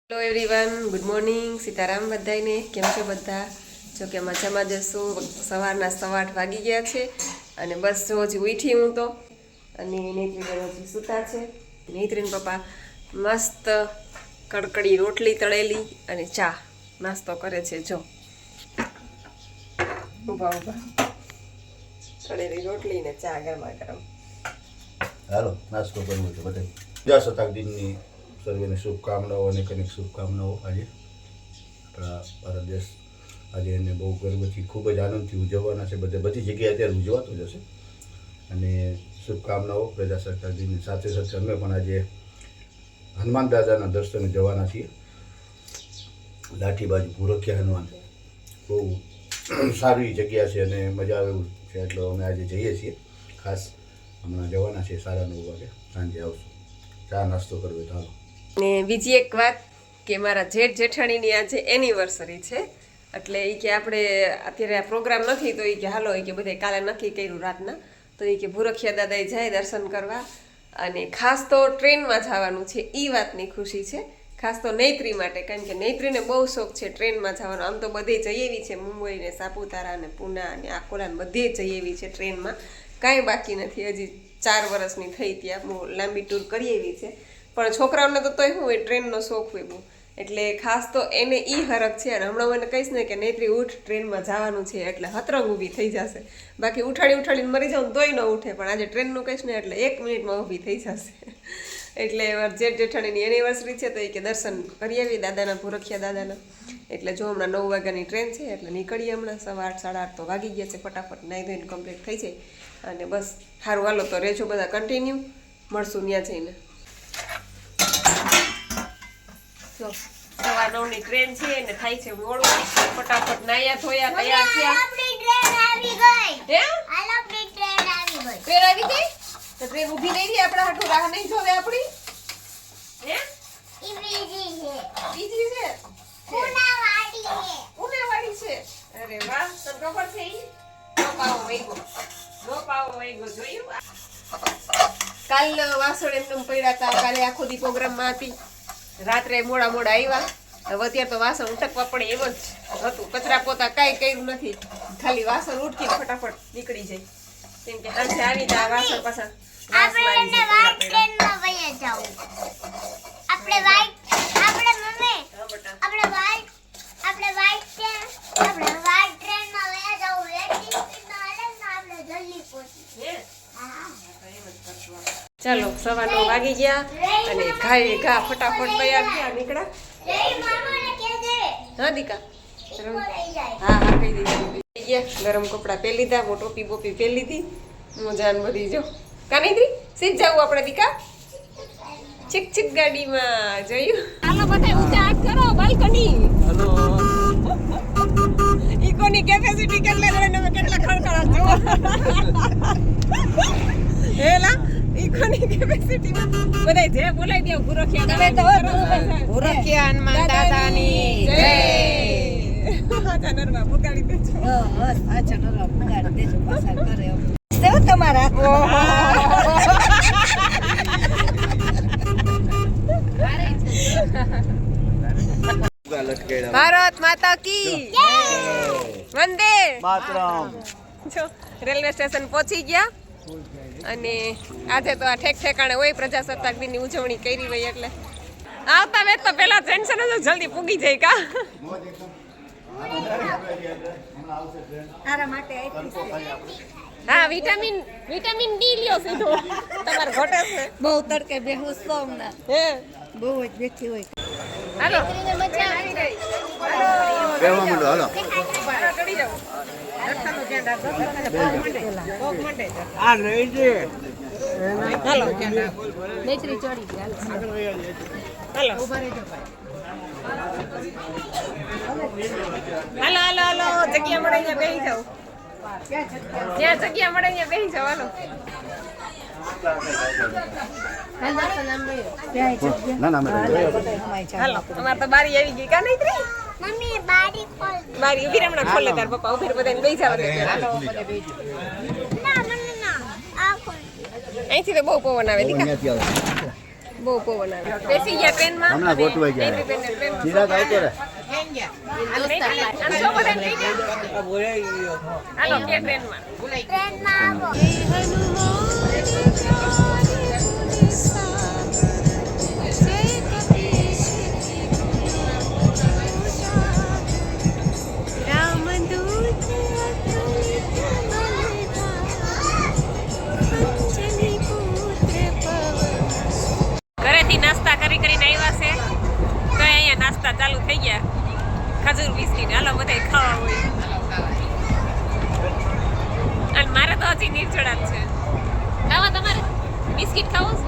Hello everyone, good morning. Sitaram બધાને. કેમ છો બધા? જો કે મજામાં જશું. સવારના 8:15 વાગી ગયા છે અને બસ જો હજી ઉઠી હું તો, અને નેત્રીબેન હજી સૂતા છે. નેત્રીન પપ્પા મસ્ત કડકડી રોટલી તળેલી અને ચા નાસ્તો કરે છે. જો ઊભા ઊભા તળેલી રોટલી ને ચા ગરમા ગરમ. હાલો નાસ્તો કરવો છે બધા. પ્રજાસત્તાક દિનની સર્વેને શુભકામનાઓ અને કનેક શુભકામનાઓ. આજે આપણા ભારત દેશ આજે એને બહુ ગર્વથી ખૂબ જ આનંદથી ઉજવવાના છે. બધી જગ્યાએ અત્યારે ઉજવાતું જ હશે. અને શુભકામનાઓ પ્રજાસત્તાક દિનની સાથે સાથે અમે પણ આજે હનુમાન દાદાના દર્શને જવાના છીએ. લાઠીબાજી ભૂરખિયા હનુમાન બહુ સારી જગ્યા છે અને મજા આવે એવું છે, એટલે અમે આજે જઈએ છીએ. ખાસ હમણાં જવાના છે 9:30 વાગે, સાંજે આવશું. ચા નાસ્તો કરવો તો હાલો. ને બીજી એક વાત કે મારા જેઠ જેઠાણીની આજે એનિવર્સરી છે, એટલે એ કે આપણે અત્યારે આ પ્રોગ્રામ નથી તો એ કે હાલો એ કે બધે કાલે નક્કી કર્યું રાતના, તો એ કે ભૂરખિયા દાદાએ જાય દર્શન કરવા. અને ખાસ તો ટ્રેનમાં જવાનું છે, એ વાતની ખુશી છે. ખાસ તો નૈત્રી માટે, કારણ કે નૈત્રીને બહુ શોખ છે ટ્રેનમાં જવાનો. આમ તો બધે જઈ એવી છે, મુંબઈ ને સાપુતારા ને પૂના અને આકોલા ને બધે જઈ એવી છે ટ્રેનમાં. કાંઈ બાકી નથી. હજી 4 વર્ષની થઈ ત્યાં બહુ લાંબી ટૂર કરી એવી છે, પણ છોકરાઓને તો તોય શું હોય, ટ્રેનનો શોખ હોય બહુ. એટલે ખાસ તો એને ઈ હરખ છે. અને હમણાં મને કહીશ ને કે નૈત્રી ઉઠ, ટ્રેનમાં જવાનું છે, એટલે હતરંગ ઊભી થઈ જશે. બાકી ઉઠાડીને મરી જાઉં તોય ન ઉઠે, પણ આજે ટ્રેનનું કહીશ ને એટલે 1 મિનિટમાં ઊભી થઈ જશે. એટલે જેઠ જેઠાણીની એનિવર્સરી છે તો એ કે દર્શન કરી આવી દાદાના, ભૂરખિયા દાદાના. એટલે જો હમણાં 9 વાગ્યાની ટ્રેન છે, એટલે નીકળીએ હમણાં. 8:15 8:30 તો વાગી ગયા છે. ફટાફટ નાહી ધોઈને કમ્પ્લીટ થઈ જાય. અને બસ સારું, હાલો તો રહેજો બધા કન્ટિન્યુ, મળશું ત્યાં જઈને. જો 9:15ની ટ્રેન છે ને થાય છે મોડું. ફટાફટ નાયા ધોયા તૈયાર થયા. આપણી ટ્રેન આવી ગઈ. હે હાલ આપણી ટ્રેન આવી ગઈ. ટ્રેન આવી ગઈ? તો ટ્રેન ઊભી નહીં રહી, આપણા હાટુ રાહ નહીં જોવે આપણી? હે ઈ બીજી છે. બીજી છે? પુનાવાડી છે. ઉનાવાડી છે? અરે વાહ, તને ખબર છે ઈ? નો પાવો વૈગો જોયું? કાલ વાસણ એમને પડ્યા હતા. કાલે આખો દી પ્રોગ્રામમાં હતી, રાત્રે મોડા આવ્યા. હવે અત્યારે તો વાસણ ઉટકવા પડે એમ જ હતું. કચરા પોતા કાંઈ કર્યું નથી, ખાલી વાસણ ઉટકીને ફટાફટ નીકળી જાય. કેમ કે સાંજે આવી ત્યાં વાસણ પાછા આપણે એને વાઈટ ટ્રેનમાં વયા જાવું. આપણે વાઈટ મમ્મી આપણે વાઈટ ટ્રેનમાં વયા જાવું. વેટિંગ સ્પીડમાં હાલે ને આપણે જલ્દી પહોંચી. હા. ચાલો 9:15 વાગી ગયા અને ઘા ફટાફટ તૈયાર થયા, નીકળ્યા. રે મામાને કહેજે. હા દીકા, ઈકો લઈ જાય. હા કહી દીધા. ગરમ કપડાં પહેરી લીધા, ટોપી બોપી પહેરી લીધી, મોજાન બધી. જો કાનીત્રી સીધ જાવું આપણે દીકા, ચીક ગાડીમાં જોયું. હાલો બધા ઊંચા હાથ કરો, બાલ્કની. હેલો. ઈકોની કેપેસિટી કેટલી છે ને કેટલા ખડખડાટ જો. હેલા ઈકોની કેપેસિટીમાં બધાય જે બોલાઈ દે. ભૂરખિયા હનુમાન દાદાની જય. આજા નરવા પુગાડી દેજો. આજા નરવા પુગાડી દેજો. પસાર કરે સેવ તમારા. ભારત માતા કી વંદે માતરમ. જો રેલવે સ્ટેશન પહોંચી ગયા અને આજે તો આ ઠેકાણે હોય પ્રજાસત્તાક દિનની ઉજવણી કરી હોય, એટલે આવતા વેત તો પેલા ટેન્શન જ જલ્દી પૂગી જાય કા. તારા માટે આઈતી છે. હા, વિટામિન ડી લ્યો સીધો, તમારે ઘટે છે. બહુ તડકે બેહુસ તો ના હે બહુ જ બેઠી હોય. હાલો મજા આવી ગઈ. બેહવા માંડો, હાલો. હાલો ચડી જાઓ. રસ્તાનું ધ્યાન રાખજો. પગ મંડે. આ રહી છે. હાલો નેત્રી ચડી ગયા. હાલો ઉભા રહેજો ભાઈ. હાલો જગ્યા મળે અહીંયા બેસી જાઓ. જ્યાં જગ્યા મળે અહીંયા બેસી જાઓ. ના હાલો અમારે તો બારી આવી ગઈ કા નહીં? મમ્મી બારી ખોલ. બારી ઉભી રે, હમણાં ખોલે તાર પપ્પા. ઉભી રે, બધાને બેસી જવા દે. ના મને ના. આ ખોલ. અહીંથી તો બહુ પવન આવે દીકા. બહુ પવન આવે બેસી ગયા ટ્રેનમાં હમણાં ગોઠવાઈ ગયા. બેનને ટ્રેનમાં ચિરાગ આવતો રહે. આમ જો બધા લઈ ગયા. હાલો કે ટ્રેનમાં ટ્રેનમાં આવો ઘરેથી નાસ્તા કરી કરીને આવ્યા છે તો અહીંયા નાસ્તા ચાલુ થઈ ગયા ખજૂર બિસ્કીટ હાલો બધા ખાવા હોય અને મારે તો હજી નિર્જળા જ છે ખાવા તમારે બિસ્કિટ ખાવું છે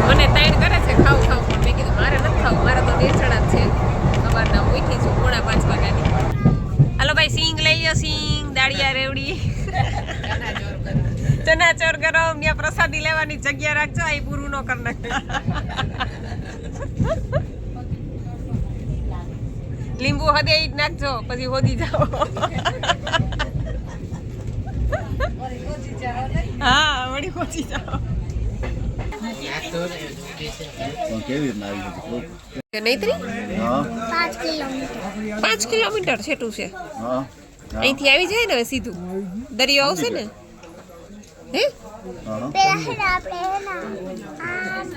મને તાણ કરે છે ખાવું ખાવું પણ મેં કીધું મારે નથી ખાવું મારે તો નિર્જળા જ છે સવારના ઉઠી છું 4:30 વાગ્યાની હાલો ભાઈ સિંગ લઈ લો સિંગ દાળિયા રેવડી ચના ચોર ગરમ ત્યાં પ્રસાદી લેવાની જગ્યા રાખજો આ પૂરું ન કર નાખે લીંબુ હદે ઈ જ નાખજો પછી હોદી જાઓ હા વળી હોદી જાઓ પણ કેવી રીતના આવી હતી? નહીતરી હા 5 કિલોમીટર 5 કિલોમીટર છેટું છે હા અહીંથી આવી જાય ને હવે સીધું દરિયો આવશે ને હે હા પેલા હે ને આપણે હે ને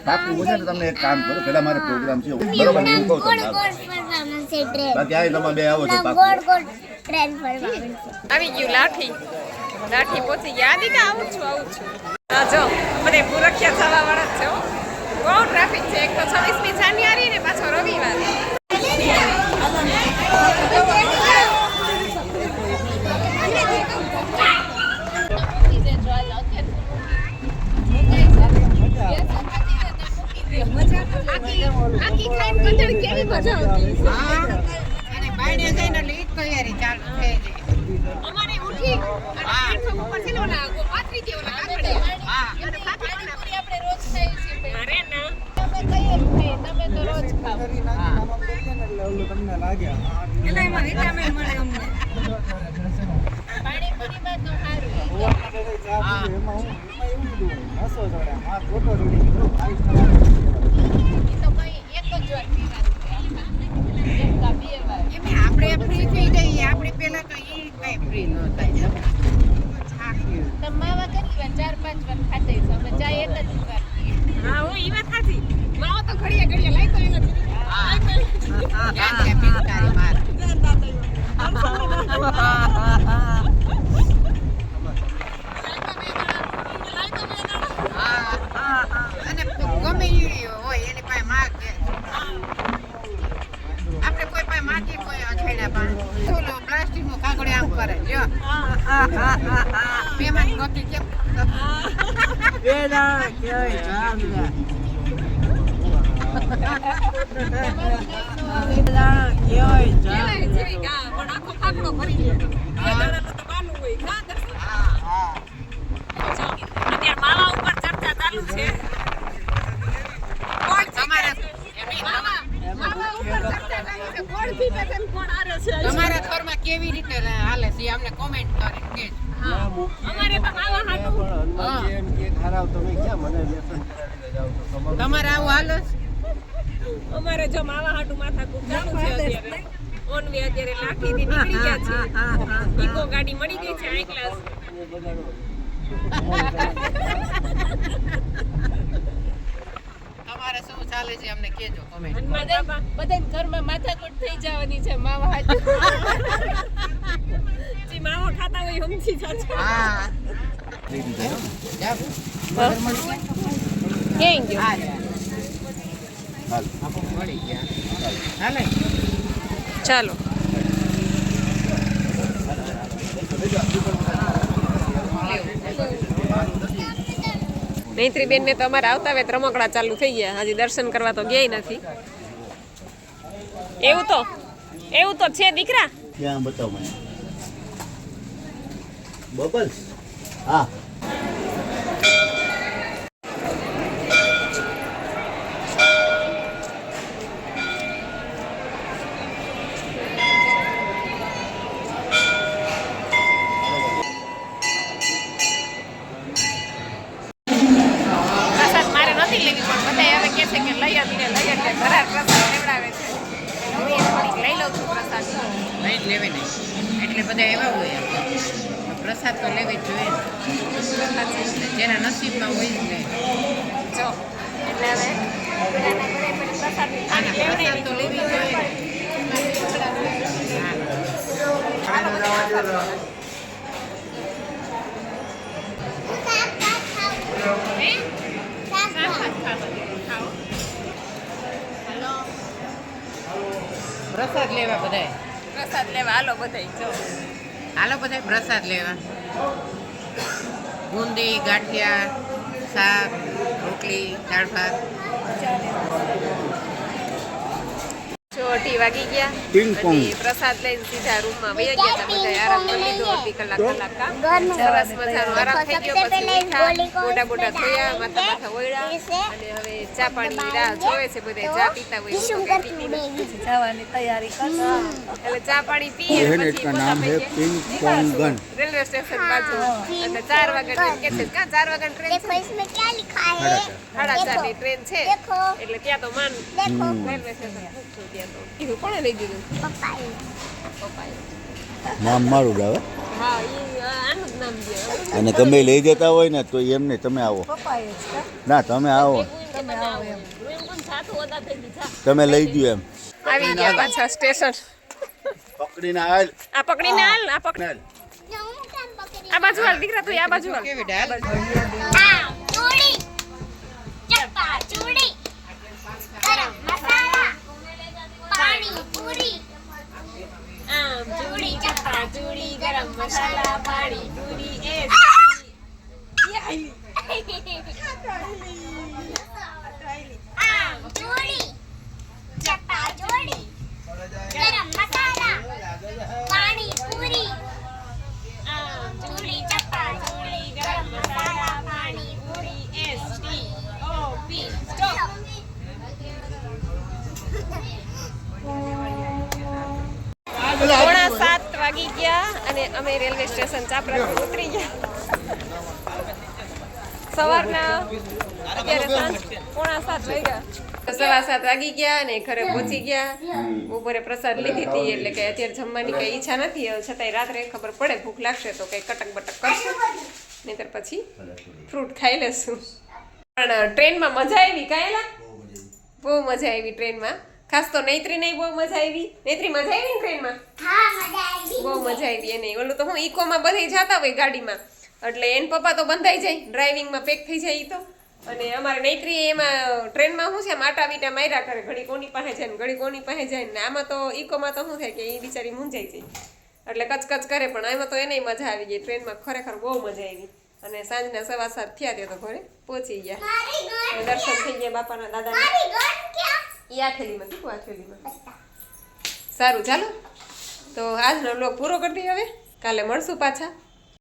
બાપુ પૂછે ને તમને એક કામ કરો પેલા મારે પ્રોગ્રામ છે બરોબર એવું કહું ગોળ તમને ગોળ ફરવાનું છે ટ્રેન બાકી આ તમે બે આવો છો પાકું ગોળ ગોળ ટ્રેન ફરવાનું છે આવી ગયું લાઠી લાઠી પહોંચી ગયા આદિ કા આવું છું હા જો મને પુરખ્યા થવા વાળા જ છે હો બહુ ટ્રાફિક છે એક તો 26મી જાન્યુઆરી ને પાછો રવિવાર આખી ખાઈને કચડી કેવી મજા આવતી અને બાયણે જઈને એટલે ઈ જ તૈયારી ચાલુ થઈ જાય. અમારે ઉઠી અને પ્લેટફોર્મ ઉપર છે ને ઓલા પાથરી દે ઓલા કાકડિયા હા. અને પાથરી આપણે રોજ ખાઈએ છીએ અરે ના તમે તો રોજ ખાવ એટલે એમાં વિટામિન મળે અમને પાણીપુરીમાં તો સારું એમે આપણે ફ્રી થઈ જઈએ આપણે પેલા તો ઈ કઈ ફ્રી ન થાય. માવા કેટલી વાર 4-5 વાર ખાતે છે અમે ચા એક જ વાર પીએ. હા હો ઈ વાત સાચી માવો તો ઘડીએ ઘડીએ લાઈ તો એનો ક્યાં છે પિચકારી માર. અને ગમે ઈ હોય એની પાસે માગે. આપણે કોઈ પાસે માગીએ કોઈ અછેડા પણ ઓલો પ્લાસ્ટિક નો કાગળે આમ કરે લ્યો મહેમાન ગોતી કેમ કેવાય જેવી ગા પણ આખો ફાકડો ભરી ગયો બે દાડાનું તો બાનું હોય ખા દર્શન અત્યારે માવા ઉપર ચર્ચા ચાલુ છે કોણ તમારે માવા માવા ઉપર ચર્ચા ચાલુ છે કોણ જીતે છે ને કોણ હારે છે તમારા ઘરમાં કેવી રીતે હાલે છે અમને કોમેન્ટ કરીને કહેજો. હા અમારે તો માવા હાટું તમારે આવું હાલો છે? અમારે જો માવા હાટું માથા કૂટ ચાલુ છે અત્યારે ઓનવે અત્યારે લાઠીથી નીકળી ગયા છે ઇકો ગાડી મળી ગઈ છે હાઈ ક્લાસ તમારે શું ચાલે છે અમને કહેજો કોમેન્ટ. બધાને ઘરમાં માથાકૂટ થઈ જવાની છે માવા હાટુ જે માવો ખાતા હોય સમજી જાજો હા જાવ. કેમ ગયો હા જા. મળી ગયા હાલે. ચાલો નૈત્રી બેન ને તો અમારે આવતા વેત રમકડા ચાલુ થઈ ગયા હજી દર્શન કરવા તો ગયા નથી એવું તો છે દીકરા ક્યાં બતાવ મને બબલ્સ હા પ્રસાદ મારે નથી લેવી પણ લેવી નહીં એટલે બધા એવા હોય તો પ્રસાદ તો લેવી જ જોઈએ ને. જેના નસીબમાં હોય જ લે. જો એટલે હવે બધાના ઘરે પણ પ્રસાદની આના થાળી પ્રસાદ તો લેવી જ જોઈએ ને. પ્રસાદ લેવા બધાય. પ્રસાદ લેવા હાલો બધાય જો હાલો બધાય પ્રસાદ લેવા. બુંદી, ગાંઠિયા, શાક, રોટલી, દાળ ભાત. જો 8 વાગી ગયા પિંગ પોંગ. અને પ્રસાદ લઈને સીધા રૂમમાં વહી ગયા હતા બધા આરામ કરી લીધો અડધી કલાક કામ ઘરનું સરસ મજાનો આરામ થઈ ગયો સૌથી પછી પહેલા મીઠા ગોલી બોટા ધોયા માથા માથા વળ્યા પીસે. અને હવે ચા પાણી રાહ જોવે છે બધા ચા પીતા હોય હું તો કઈ પીતી નથી. જવાની તૈયારી કરજો એટલે ચા પાણી પીએ बहन પછી इसका नाम है પોતા पिंग पोंगन રેલવે સ્ટેશન બાજુ એટલે 4 વાગ્યાની કે છે ક્યાં 4 વાગ્યાની ટ્રેન देखो इसमें क्या लिखा है 4:30 ટ્રેન છે देखो એટલે ત્યાં તો માન देखो રેલવે સ્ટેશન પૂછું ત્યાં તો કીધું કોણે લઈ દીધું पपाई પપ્પાએ નામ મારું જ આવે હા ઈ આનું જ નામ છે અને તમે લઈ જતા હોય ને તો એમને તમે આવો પપ્પાએ જ કા? ના તમે આવો તમે આવો એમ કોણ સાતું ઓદા થઈ ગઈ તમે લઈ ગયો એમ આવી ગયા પાછા સ્ટેશન પકડીને હાલ આ પકડીને હાલ આ પકડી હાલ. जाऊं काम पकड़ी આ બાજુ હાલ દીકરા તું આ બાજુ હાલ કેવી ડાળ? चूड़ी चप्पा चूड़ी गरम मसाला पानी पूरी આમ ચૂડી ચપ્પા ચૂડી ગરમ મસાલા પાણી પૂરી એ चूड़ी चप्पा चूड़ी गरम मसाला पानी पूरी ચૂડી ચપ્પા ચૂડી ગરમ મસાલા પાણી પૂરી STOP સ્ટોપ પોણા 7 વાગી ગયા અને અમે રેલવે સ્ટેશન ચાપરાથી ઉતરી ગયા સવારના અત્યારે સાંજ પોણા 7 વાગ્યા 7:15 વાગી ગયા અને ઘરે પહોંચી ગયા બપોરે પ્રસાદ લીધી હતી એટલે કે અત્યારે જમવાની કઈ ઈચ્છા નથી હવે છતાંય રાત્રે ખબર પડે ભૂખ લાગશે તો કઈ કટક બટક કરશું નહીંતર પછી ફ્રૂટ ખાઈ લેશું પણ ટ્રેનમાં મજા આવી કાયલા બહુ મજા આવી ટ્રેનમાં ખાસ તો નૈત્રીને બહુ મજા આવી નૈત્રી મજા આવી ને ટ્રેનમાં हाँ मजा आएगी બહુ મજા આવી એને ઓલું તો હું ઇકોમાં બધે જતા હોય ગાડીમાં એટલે એન પપ્પા તો બંધાઈ જાય ડ્રાઇવિંગમાં પેક થઈ જાય ઈ તો અને અમારે નૈત્રી એમાં ટ્રેનમાં શું છે આમ આટા બીટા માર્યા કરે ઘડી કોની પાસે જાય ને ઘડી કોની પાસે જાય ને આમાં તો ઇકોમાં તો શું થાય કે એ બિચારી મૂંઝાઈ જાય એટલે કચકચ કરે પણ આમાં તો એને મજા આવી ગઈ ટ્રેનમાં ખરેખર બહુ મજા આવી અને સાંજના 7:15 થયા તે તો ઘરે પહોંચી ગયા मारी गन અને દર્શન થઈ ગયા બાપાના દાદાના मारी गन क्या ઈ આ થેલીમાં દીકુ આ થેલીમાં સારું ચાલો તો આજનો વ્લોગ પૂરો કરી દઈએ હવે કાલે મળશું પાછા